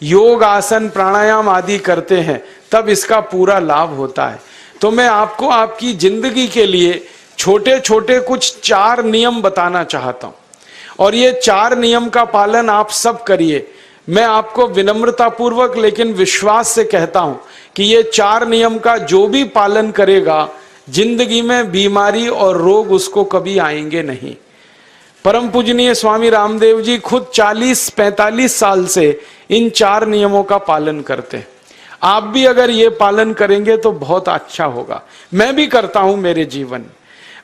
योग आसन प्राणायाम आदि करते हैं, तब इसका पूरा लाभ होता है। तो मैं आपको आपकी जिंदगी के लिए छोटे छोटे कुछ 4 नियम बताना चाहता हूं, और ये 4 नियम का पालन आप सब करिए। मैं आपको विनम्रता पूर्वक लेकिन विश्वास से कहता हूं कि ये 4 नियम का जो भी पालन करेगा, जिंदगी में बीमारी और रोग उसको कभी आएंगे नहीं। परम पूजनीय स्वामी रामदेव जी खुद 40-45 साल से इन 4 नियमों का पालन करते हैं। आप भी अगर ये पालन करेंगे तो बहुत अच्छा होगा। मैं भी करता हूं मेरे जीवन में।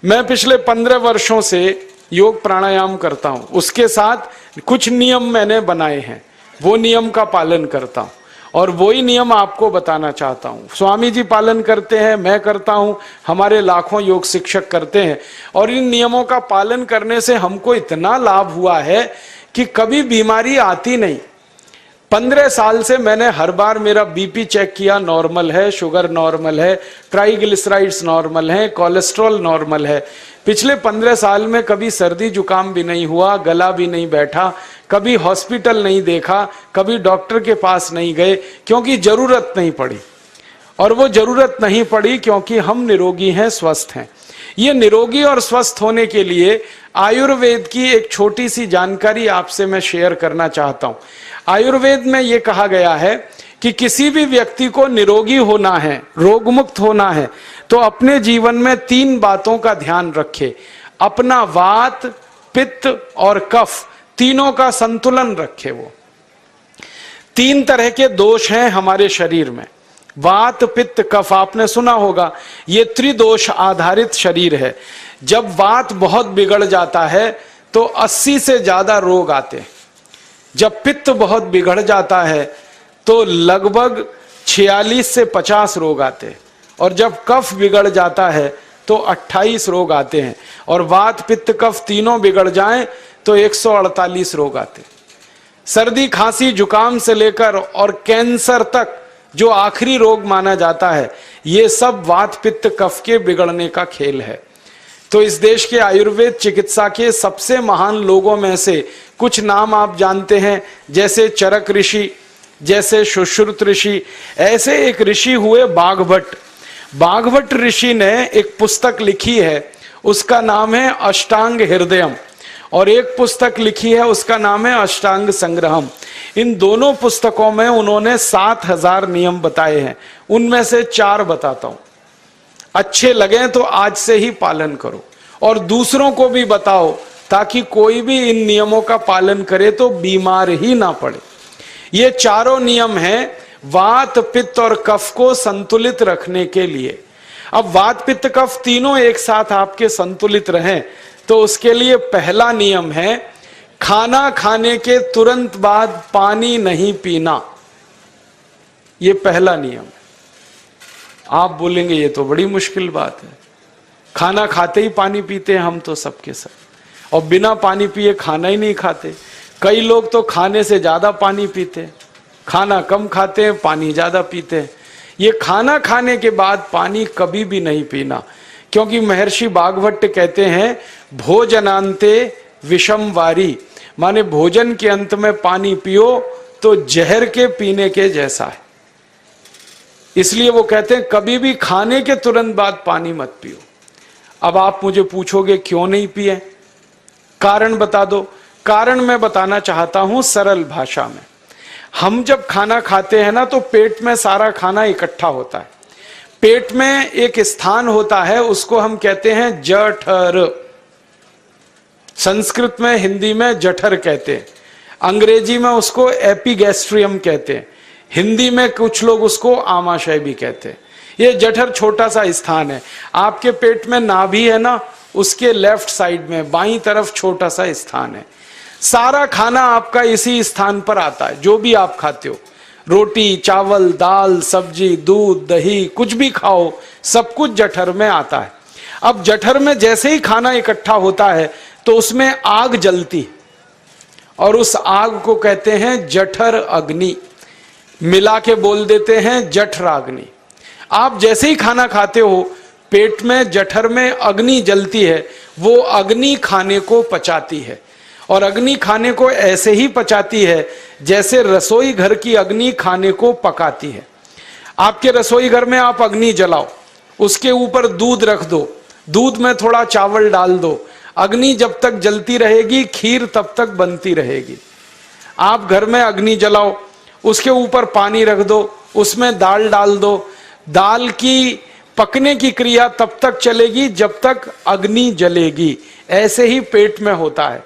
मैं पिछले 15 वर्षों से योग प्राणायाम करता हूं, उसके साथ कुछ नियम मैंने बनाए हैं, वो नियम का पालन करता हूं, और वही नियम आपको बताना चाहता हूं। स्वामी जी पालन करते हैं, मैं करता हूं, हमारे लाखों योग शिक्षक करते हैं, और इन नियमों का पालन करने से हमको इतना लाभ हुआ है कि कभी बीमारी आती नहीं। 15 साल से मैंने हर बार मेरा बीपी चेक किया, नॉर्मल है, शुगर नॉर्मल है, ट्राइग्लिसराइड्स नॉर्मल है, कोलेस्ट्रॉल नॉर्मल है। पिछले 15 साल में कभी सर्दी जुकाम भी नहीं हुआ, गला भी नहीं बैठा, कभी हॉस्पिटल नहीं देखा, कभी डॉक्टर के पास नहीं गए, क्योंकि जरूरत नहीं पड़ी। और वो जरूरत नहीं पड़ी क्योंकि हम निरोगी हैं, स्वस्थ हैं। ये निरोगी और स्वस्थ होने के लिए आयुर्वेद की एक छोटी सी जानकारी आपसे मैं शेयर करना चाहता हूं। आयुर्वेद में ये कहा गया है कि किसी भी व्यक्ति को निरोगी होना है, रोग मुक्त होना है, तो अपने जीवन में 3 बातों का ध्यान रखे। अपना वात, पित्त और कफ, तीनों का संतुलन रखे। वो 3 तरह के दोष हैं हमारे शरीर में, वात, पित्त, कफ। आपने सुना होगा, ये त्रिदोष आधारित शरीर है। जब वात बहुत बिगड़ जाता है तो 80 से ज्यादा रोग आते हैं। जब पित्त बहुत बिगड़ जाता है तो लगभग 46 से 50 रोग आते हैं, और जब कफ बिगड़ जाता है तो 28 रोग आते हैं, और वात, पित्त, कफ तीनों बिगड़ जाएं तो 148 रोग आते हैं। सर्दी, खांसी, जुकाम से लेकर और कैंसर तक जो आखिरी रोग माना जाता है, ये सब वात, पित्त, कफ के बिगड़ने का खेल है। तो इस देश के आयुर्वेद चिकित्सा के सबसे महान लोगों में से कुछ नाम आप जानते हैं, जैसे चरक ऋषि, जैसे सुश्रुत ऋषि। ऐसे एक ऋषि हुए बाघभट्ट। बाघभट्ट ऋषि ने एक पुस्तक लिखी है, उसका नाम है अष्टांग हृदयम, और एक पुस्तक लिखी है, उसका नाम है अष्टांग संग्रहम। इन दोनों पुस्तकों में उन्होंने 7000 नियम बताए हैं। उनमें से 4 बताता हूं, अच्छे लगे तो आज से ही पालन करो, और दूसरों को भी बताओ, ताकि कोई भी इन नियमों का पालन करे तो बीमार ही ना पड़े। ये चारों नियम हैं वात, पित्त और कफ को संतुलित रखने के लिए। अब वात, पित्त, कफ तीनों एक साथ आपके संतुलित रहें, तो उसके लिए पहला नियम है खाना खाने के तुरंत बाद पानी नहीं पीना। ये पहला नियम है। आप बोलेंगे ये तो बड़ी मुश्किल बात है, खाना खाते ही पानी पीते हैं हम तो सबके सब, और बिना पानी पिए खाना ही नहीं खाते। कई लोग तो खाने से ज्यादा पानी पीते हैं, खाना कम खाते हैं, पानी ज्यादा पीते हैं। ये खाना खाने के बाद पानी कभी भी नहीं पीना, क्योंकि महर्षि बाघभट्ट कहते हैं भोजनांते विषम वारी, माने भोजन के अंत में पानी पियो तो जहर के पीने के जैसा है। इसलिए वो कहते हैं कभी भी खाने के तुरंत बाद पानी मत पियो। अब आप मुझे पूछोगे क्यों नहीं पिए, कारण बता दो। कारण मैं बताना चाहता हूं सरल भाषा में। हम जब खाना खाते हैं ना, तो पेट में सारा खाना इकट्ठा होता है। पेट में एक स्थान होता है, उसको हम कहते हैं जठर। संस्कृत में, हिंदी में जठर कहते हैं, अंग्रेजी में उसको एपिगैस्ट्रियम कहते हैं, हिंदी में कुछ लोग उसको आमाशय भी कहते हैं। ये जठर छोटा सा स्थान है। आपके पेट में नाभि है ना, उसके लेफ्ट साइड में बाईं तरफ छोटा सा स्थान है। सारा खाना आपका इसी स्थान पर आता है। जो भी आप खाते हो, रोटी, चावल, दाल, सब्जी, दूध, दही, कुछ भी खाओ, सब कुछ जठर में आता है। अब जठर में जैसे ही खाना इकट्ठा होता है तो उसमें आग जलती है, और उस आग को कहते हैं जठर अग्नि। मिला के बोल देते हैं जठराग्नि। आप जैसे ही खाना खाते हो, पेट में जठर में अग्नि जलती है, वो अग्नि खाने को पचाती है, और अग्नि खाने को ऐसे ही पचाती है जैसे रसोई घर की अग्नि खाने को पकाती है। आपके रसोई घर में आप अग्नि जलाओ, उसके ऊपर दूध रख दो, दूध में थोड़ा चावल डाल दो, अग्नि जब तक जलती रहेगी खीर तब तक बनती रहेगी। आप घर में अग्नि जलाओ, उसके ऊपर पानी रख दो, उसमें दाल डाल दो, दाल की पकने की क्रिया तब तक चलेगी जब तक अग्नि जलेगी। ऐसे ही पेट में होता है,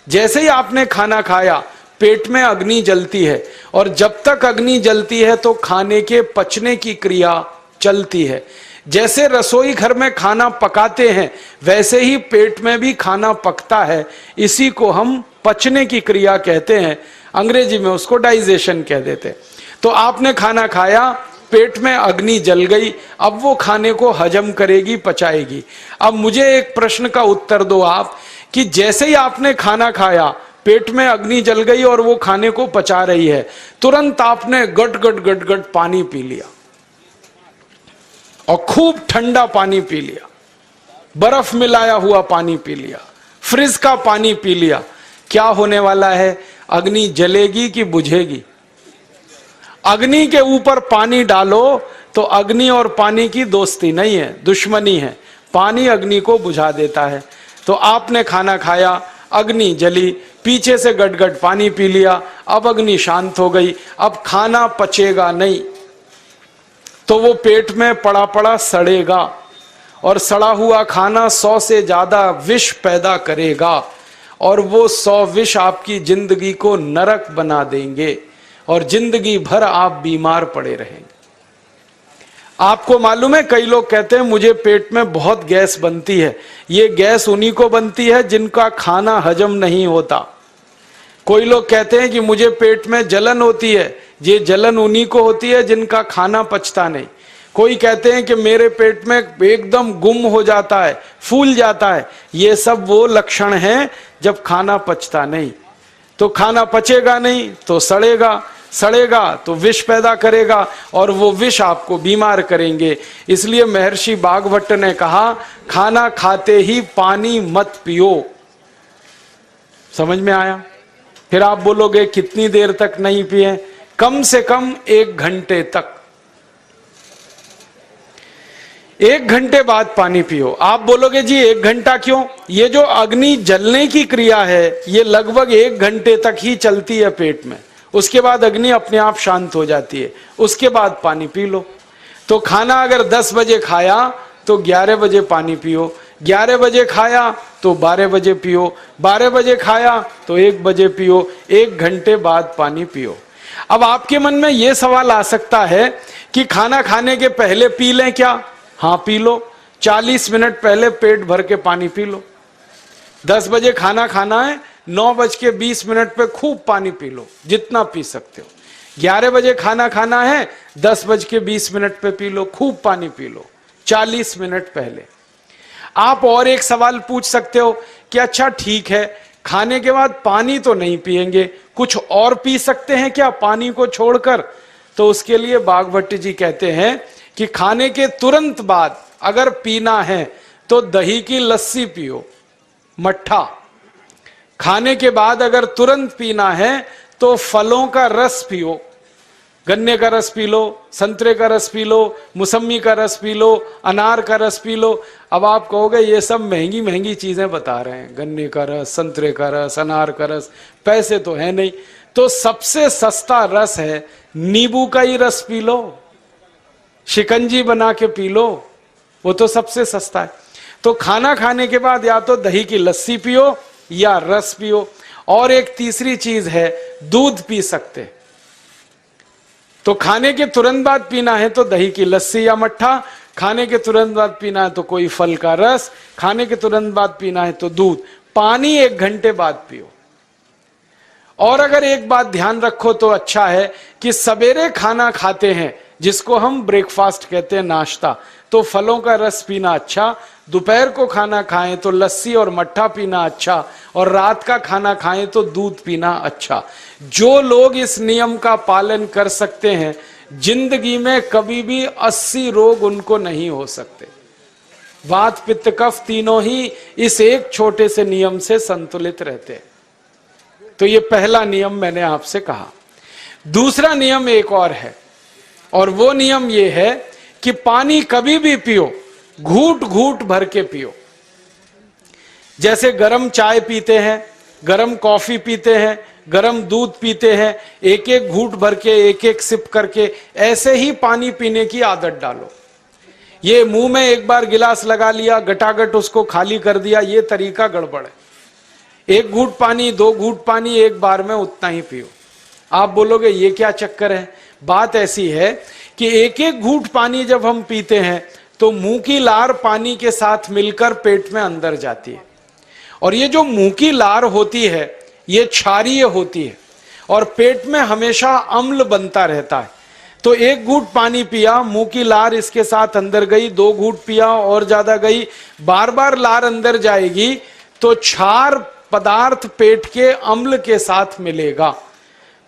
जैसे ही आपने खाना खाया पेट में अग्नि जलती है, और जब तक अग्नि जलती है तो खाने के पचने की क्रिया चलती है। जैसे रसोई घर में खाना पकाते हैं वैसे ही पेट में भी खाना पकता है, इसी को हम पचने की क्रिया कहते हैं, अंग्रेजी में उसको डाइजेशन कह देते हैं। तो आपने खाना खाया, पेट में अग्नि जल गई, अब वो खाने को हजम करेगी, पचाएगी। अब मुझे एक प्रश्न का उत्तर दो आप, कि जैसे ही आपने खाना खाया पेट में अग्नि जल गई और वो खाने को पचा रही है, तुरंत आपने गट गट गट गट पानी पी लिया और खूब ठंडा पानी पी लिया, बर्फ मिलाया हुआ पानी पी लिया, फ्रिज का पानी पी लिया, क्या होने वाला है? अग्नि जलेगी कि बुझेगी? अग्नि के ऊपर पानी डालो तो अग्नि और पानी की दोस्ती नहीं है, दुश्मनी है। पानी अग्नि को बुझा देता है। तो आपने खाना खाया, अग्नि जली, पीछे से गटगट पानी पी लिया, अब अग्नि शांत हो गई, अब खाना पचेगा नहीं, तो वो पेट में पड़ा पड़ा सड़ेगा, और सड़ा हुआ खाना 100 से ज्यादा विष पैदा करेगा, और वो 100 विष आपकी जिंदगी को नरक बना देंगे और जिंदगी भर आप बीमार पड़े रहेंगे। आपको मालूम है, कई लोग कहते हैं मुझे पेट में बहुत गैस बनती है। ये गैस उन्हीं को बनती है जिनका खाना हजम नहीं होता। कोई लोग कहते हैं कि मुझे पेट में जलन होती है, ये जलन उन्हीं को होती है जिनका खाना पचता नहीं। कोई कहते हैं कि मेरे पेट में एकदम गुम हो जाता है, फूल जाता है, ये सब वो लक्षण हैं जब खाना पचता नहीं। तो खाना पचेगा नहीं तो सड़ेगा, सड़ेगा तो विष पैदा करेगा, और वो विष आपको बीमार करेंगे। इसलिए महर्षि भागवत ने कहा, खाना खाते ही पानी मत पियो। समझ में आया? फिर आप बोलोगे कितनी देर तक नहीं पिए? कम से कम 1 घंटे तक। 1 घंटे बाद पानी पियो। आप बोलोगे जी 1 घंटा क्यों? ये जो अग्नि जलने की क्रिया है ये लगभग 1 घंटे तक ही चलती है पेट में, उसके बाद अग्नि अपने आप शांत हो जाती है, उसके बाद पानी पी लो। तो खाना अगर 10 बजे खाया तो 11 बजे पानी पियो, 11 बजे खाया तो 12 बजे पियो, 12 बजे खाया तो 1 बजे पियो, 1 घंटे बाद पानी पियो। अब आपके मन में यह सवाल आ सकता है कि खाना खाने के पहले पी लें क्या? हाँ पी लो, 40 मिनट पहले पेट भर के पानी पी लो। 10 बजे खाना खाना है, 9:20 पे खूब पानी पी लो, जितना पी सकते हो। 11 बजे खाना खाना है, 10:20 पे पी लो, खूब पानी पी लो, 40 मिनट पहले। आप और एक सवाल पूछ सकते हो कि अच्छा ठीक है, खाने के बाद पानी तो नहीं पिएंगे, कुछ और पी सकते हैं क्या पानी को छोड़कर? तो उसके लिए भागवत जी कहते हैं कि खाने के तुरंत बाद अगर पीना है तो दही की लस्सी पियो, मट्ठा। खाने के बाद अगर तुरंत पीना है तो फलों का रस पियो, गन्ने का रस पी लो, संतरे का रस पी लो, मौसमी का रस पी लो, अनार का रस पी लो। अब आप कहोगे ये सब महंगी महंगी चीजें बता रहे हैं, गन्ने का रस, संतरे का रस, अनार का रस, पैसे तो है नहीं। तो सबसे सस्ता रस है नींबू का ही रस पी लो, शिकंजी बना के पी लो, वो तो सबसे सस्ता है। तो खाना खाने के बाद या तो दही की लस्सी पियो या रस पियो। और एक तीसरी चीज है, दूध पी सकते। तो खाने के तुरंत बाद पीना है तो दही की लस्सी या मट्ठा, खाने के तुरंत बाद पीना है तो कोई फल का रस, खाने के तुरंत बाद पीना है तो दूध। पानी 1 घंटे बाद पियो। और अगर एक बात ध्यान रखो तो अच्छा है कि सवेरे खाना खाते हैं जिसको हम ब्रेकफास्ट कहते हैं, नाश्ता, तो फलों का रस पीना अच्छा, दोपहर को खाना खाएं तो लस्सी और मट्ठा पीना अच्छा, और रात का खाना खाएं तो दूध पीना अच्छा। जो लोग इस नियम का पालन कर सकते हैं जिंदगी में कभी भी 80 रोग उनको नहीं हो सकते। वात पित्त कफ तीनों ही इस एक छोटे से नियम से संतुलित रहते हैं। तो ये पहला नियम मैंने आपसे कहा। दूसरा नियम एक और है, और वो नियम ये है कि पानी कभी भी पियो, घूट घूट भर के पियो। जैसे गरम चाय पीते हैं, गरम कॉफी पीते हैं, गरम दूध पीते हैं, एक एक घूट भर के, एक एक सिप करके, ऐसे ही पानी पीने की आदत डालो। ये मुंह में एक बार गिलास लगा लिया, गटागट उसको खाली कर दिया, ये तरीका गड़बड़ है। एक घूट पानी, दो घूट पानी एक बार में उतना ही पियो। आप बोलोगे ये क्या चक्कर है? बात ऐसी है कि एक एक घूट पानी जब हम पीते हैं तो मुंह की लार पानी के साथ मिलकर पेट में अंदर जाती है, और ये जो मुंह की लार होती है ये क्षारीय होती है, और पेट में हमेशा अम्ल बनता रहता है। तो एक घूट पानी पिया, मुंह की लार इसके साथ अंदर गई, दो घूट पिया और ज्यादा गई, बार बार लार अंदर जाएगी तो क्षार पदार्थ पेट के अम्ल के साथ मिलेगा।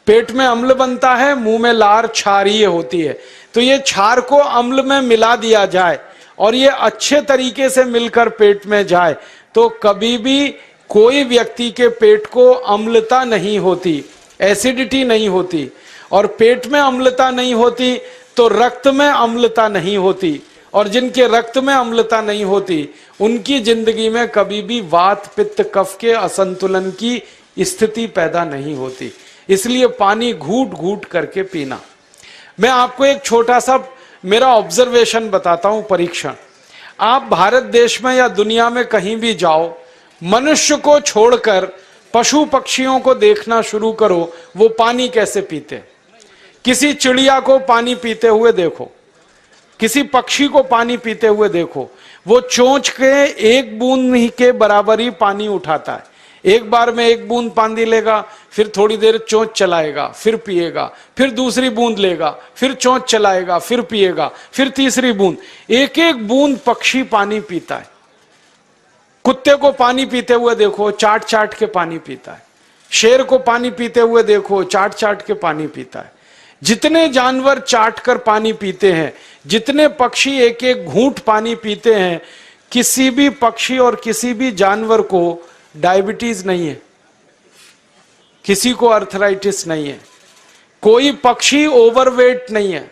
पेट में अम्ल बनता है, मुंह में लार क्षारीय होती है। तो ये क्षार को अम्ल में मिला दिया जाए और ये अच्छे तरीके से मिलकर पेट में जाए तो कभी भी कोई व्यक्ति के पेट को अम्लता नहीं होती, एसिडिटी नहीं होती। और पेट में अम्लता नहीं होती तो रक्त में अम्लता नहीं होती, और जिनके रक्त में अम्लता नहीं होती उनकी जिंदगी में कभी भी वात पित्त कफ के असंतुलन की स्थिति पैदा नहीं होती। इसलिए पानी घूट घूट करके पीना। मैं आपको एक छोटा सा मेरा ऑब्जर्वेशन बताता हूं, परीक्षण। आप भारत देश में या दुनिया में कहीं भी जाओ, मनुष्य को छोड़कर पशु पक्षियों को देखना शुरू करो, वो पानी कैसे पीते। किसी चिड़िया को पानी पीते हुए देखो, किसी पक्षी को पानी पीते हुए देखो, वो चोंच के एक बूंद ही के बराबर ही पानी उठाता है। एक बार में एक बूंद पानी लेगा, फिर थोड़ी देर चोंच चलाएगा, फिर पिएगा, फिर दूसरी बूंद लेगा, फिर चोंच चलाएगा, फिर पिएगा, फिर तीसरी बूंद। एक एक बूंद पक्षी पानी पीता है। कुत्ते को पानी पीते हुए देखो, चाट चाट के पानी पीता है। शेर को पानी पीते हुए देखो, चाट चाट के पानी पीता है। जितने जानवर चाट कर पानी पीते हैं, जितने पक्षी एक एक घूंट पानी पीते हैं, किसी भी पक्षी और किसी भी जानवर को डायबिटीज नहीं है, किसी को अर्थराइटिस नहीं है, कोई पक्षी ओवरवेट नहीं है,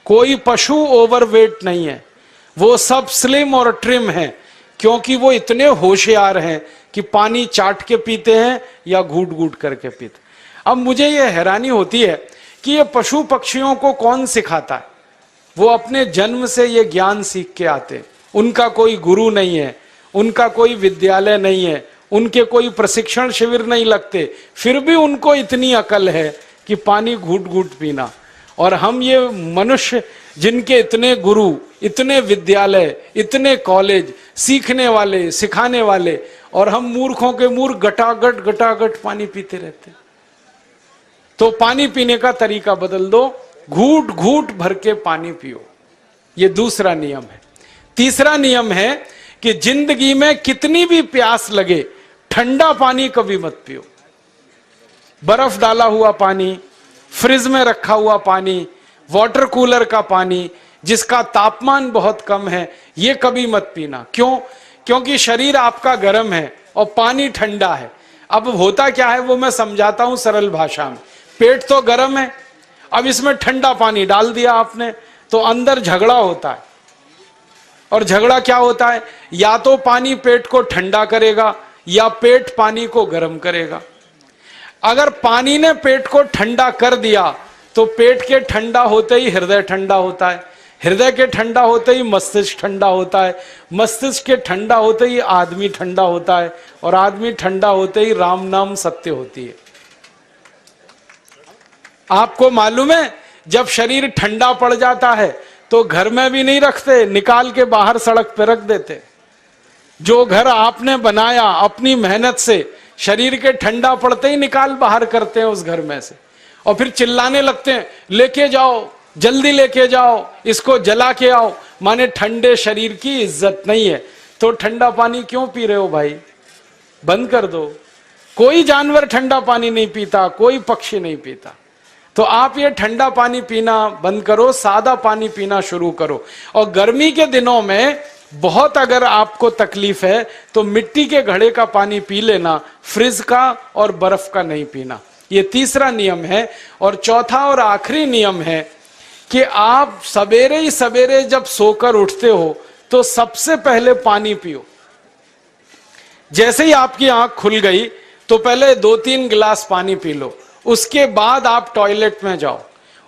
कोई पशु ओवरवेट नहीं है। वो सब स्लिम और ट्रिम हैं, क्योंकि वो इतने होशियार हैं कि पानी चाट के पीते हैं या घूट घूट करके पीते। अब मुझे ये हैरानी होती है कि ये पशु पक्षियों को कौन सिखाता है? वो अपने जन्म से ये ज्ञान सीख के आते हैं। उनका कोई गुरु नहीं है, उनका कोई विद्यालय नहीं है, उनके कोई प्रशिक्षण शिविर नहीं लगते, फिर भी उनको इतनी अकल है कि पानी घूट घूट पीना। और हम ये मनुष्य जिनके इतने गुरु, इतने विद्यालय, इतने कॉलेज, सीखने वाले, सिखाने वाले, और हम मूर्खों के मूर्ख गटागट गटागट पानी पीते रहते। तो पानी पीने का तरीका बदल दो, घूट घूट भर के पानी पियो। ये दूसरा नियम है। तीसरा नियम है कि जिंदगी में कितनी भी प्यास लगे, ठंडा पानी कभी मत पियो। बर्फ डाला हुआ पानी, फ्रिज में रखा हुआ पानी, वाटर कूलर का पानी जिसका तापमान बहुत कम है, ये कभी मत पीना। क्यों? क्योंकि शरीर आपका गर्म है और पानी ठंडा है। अब होता क्या है वो मैं समझाता हूं सरल भाषा में। पेट तो गर्म है, अब इसमें ठंडा पानी डाल दिया आपने, तो अंदर झगड़ा होता है। और झगड़ा क्या होता है? या तो पानी पेट को ठंडा करेगा या पेट पानी को गर्म करेगा। अगर पानी ने पेट को ठंडा कर दिया तो पेट के ठंडा होते ही हृदय ठंडा होता है, हृदय के ठंडा होते ही मस्तिष्क ठंडा होता है, मस्तिष्क के ठंडा होते ही आदमी ठंडा होता है, और आदमी ठंडा होते ही राम नाम सत्य होती है। आपको मालूम है, जब शरीर ठंडा पड़ जाता है तो घर में भी नहीं रखते, निकाल के बाहर सड़क पे रख देते। जो घर आपने बनाया अपनी मेहनत से, शरीर के ठंडा पड़ते ही निकाल बाहर करते हैं उस घर में से, और फिर चिल्लाने लगते हैं, लेके जाओ, जल्दी लेके जाओ, इसको जला के आओ। माने ठंडे शरीर की इज्जत नहीं है। तो ठंडा पानी क्यों पी रहे हो भाई? बंद कर दो। कोई जानवर ठंडा पानी नहीं पीता, कोई पक्षी नहीं पीता। तो आप ये ठंडा पानी पीना बंद करो, सादा पानी पीना शुरू करो। और गर्मी के दिनों में बहुत अगर आपको तकलीफ है तो मिट्टी के घड़े का पानी पी लेना, फ्रिज का और बर्फ का नहीं पीना। ये तीसरा नियम है। और चौथा और आखिरी नियम है कि आप सवेरे ही सवेरे जब सोकर उठते हो तो सबसे पहले पानी पियो। जैसे ही आपकी आंख खुल गई तो पहले 2-3 गिलास पानी पी लो, उसके बाद आप टॉयलेट में जाओ।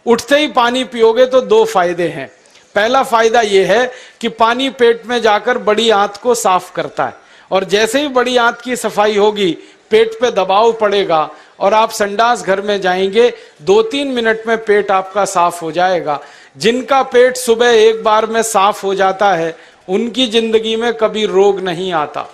उठते ही पानी पियोगे तो 2 फायदे हैं। पहला फायदा यह है कि पानी पेट में जाकर बड़ी आंत को साफ करता है, और जैसे ही बड़ी आंत की सफाई होगी पेट पे दबाव पड़ेगा और आप संडास घर में जाएंगे, 2-3 मिनट में पेट आपका साफ हो जाएगा। जिनका पेट सुबह एक बार में साफ हो जाता है उनकी जिंदगी में कभी रोग नहीं आता।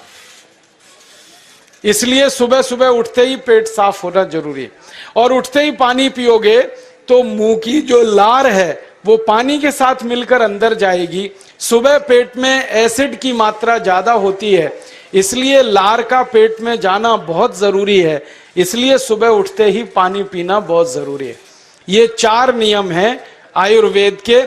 इसलिए सुबह सुबह उठते ही पेट साफ होना जरूरी है। और उठते ही पानी पियोगे तो मुंह की जो लार है वो पानी के साथ मिलकर अंदर जाएगी। सुबह पेट में एसिड की मात्रा ज्यादा होती है, इसलिए लार का पेट में जाना बहुत जरूरी है। इसलिए सुबह उठते ही पानी पीना बहुत जरूरी है। ये 4 नियम हैं आयुर्वेद के।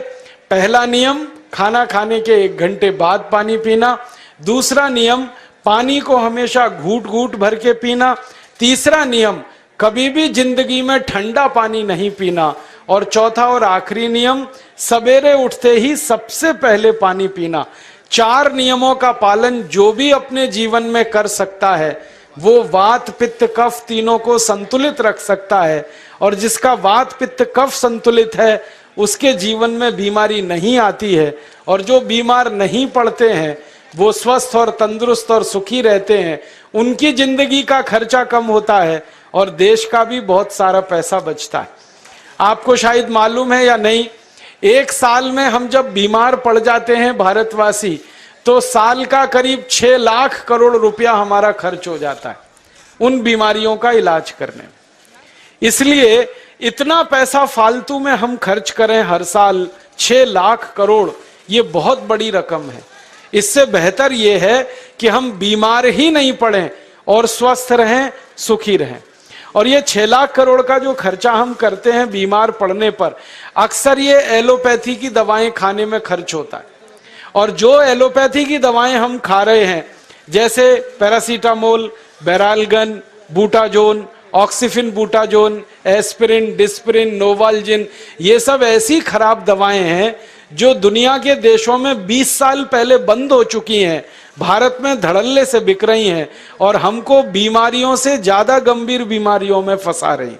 पहला नियम, खाना खाने के 1 घंटे बाद पानी पीना। दूसरा नियम, पानी को हमेशा घूट घूट भर के पीना। तीसरा नियम, कभी भी जिंदगी में ठंडा पानी नहीं पीना। और चौथा और आखिरी नियम, सवेरे उठते ही सबसे पहले पानी पीना। 4 नियमों का पालन जो भी अपने जीवन में कर सकता है वो वात पित्त कफ तीनों को संतुलित रख सकता है। और जिसका वात पित्त कफ संतुलित है उसके जीवन में बीमारी नहीं आती है। और जो बीमार नहीं पड़ते हैं वो स्वस्थ और तंदुरुस्त और सुखी रहते हैं। उनकी जिंदगी का खर्चा कम होता है और देश का भी बहुत सारा पैसा बचता है। आपको शायद मालूम है या नहीं, 1 साल में हम जब बीमार पड़ जाते हैं भारतवासी तो साल का करीब 6 लाख करोड़ रुपया हमारा खर्च हो जाता है उन बीमारियों का इलाज करने में। इसलिए इतना पैसा फालतू में हम खर्च करें हर साल 6 लाख करोड़, ये बहुत बड़ी रकम है। इससे बेहतर यह है कि हम बीमार ही नहीं पड़ें और स्वस्थ रहें, सुखी रहें। और ये 6 लाख करोड़ का जो खर्चा हम करते हैं बीमार पड़ने पर, अक्सर ये एलोपैथी की दवाएं खाने में खर्च होता है। और जो एलोपैथी की दवाएं हम खा रहे हैं जैसे paracetamol, Baralgan, butazone, oxyphenbutazone, aspirin, Disprin, Novalgin, ये सब ऐसी खराब दवाएं हैं जो दुनिया के देशों में 20 साल पहले बंद हो चुकी हैं, भारत में धड़ल्ले से बिक रही हैं और हमको बीमारियों से ज्यादा गंभीर बीमारियों में फंसा रही।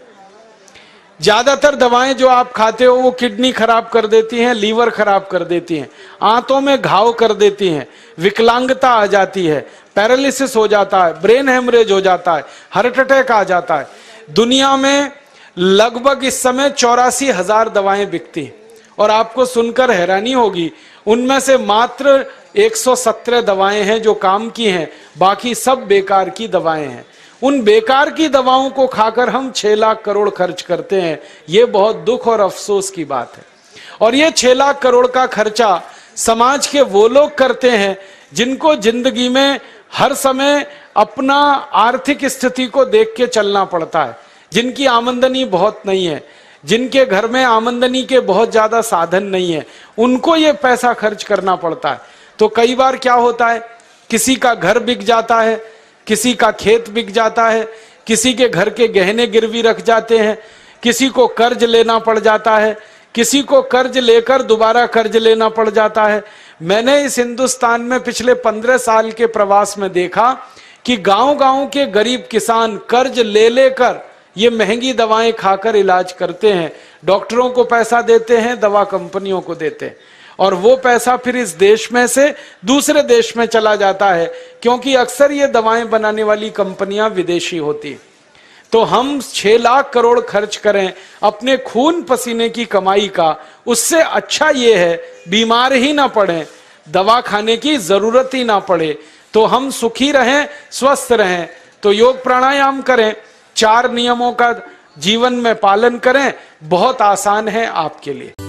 ज्यादातर दवाएं जो आप खाते हो वो किडनी खराब कर देती हैं, लीवर खराब कर देती हैं, आंतों में घाव कर देती हैं, विकलांगता आ जाती है, पैरालिसिस हो जाता है, ब्रेन हेमरेज हो जाता है, हार्ट अटैक आ जाता है। दुनिया में लगभग इस समय 84,000 दवाएं बिकती हैं और आपको सुनकर हैरानी होगी उनमें से मात्र 117 दवाएं हैं जो काम की हैं, बाकी सब बेकार की दवाएं हैं। उन बेकार की दवाओं को खाकर हम 6 लाख करोड़ खर्च करते हैं। ये बहुत दुख और अफसोस की बात है। और ये 6 लाख करोड़ का खर्चा समाज के वो लोग करते हैं जिनको जिंदगी में हर समय अपना आर्थिक स्थिति को देख के चलना पड़ता है, जिनकी आमदनी बहुत नहीं है, जिनके घर में आमदनी के बहुत ज्यादा साधन नहीं है, उनको ये पैसा खर्च करना पड़ता है। तो कई बार क्या होता है, किसी का घर बिक जाता है, किसी का खेत बिक जाता है, किसी के घर के गहने गिरवी रख जाते हैं, किसी को कर्ज लेना पड़ जाता है, किसी को कर्ज लेकर दोबारा कर्ज लेना पड़ जाता है। मैंने इस हिंदुस्तान में पिछले 15 साल के प्रवास में देखा कि गांव-गांव के गरीब किसान कर्ज ले लेकर ये महंगी दवाएं खाकर इलाज करते हैं, डॉक्टरों को पैसा देते हैं, दवा कंपनियों को देते हैं, और वो पैसा फिर इस देश में से दूसरे देश में चला जाता है, क्योंकि अक्सर ये दवाएं बनाने वाली कंपनियां विदेशी होती हैं। तो हम 6 लाख करोड़ खर्च करें अपने खून पसीने की कमाई का, उससे अच्छा ये है बीमार ही ना पड़ें, दवा खाने की जरूरत ही ना पड़े, तो हम सुखी रहें, स्वस्थ रहें। तो योग प्राणायाम करें, 4 नियमों का जीवन में पालन करें, बहुत आसान है आपके लिए।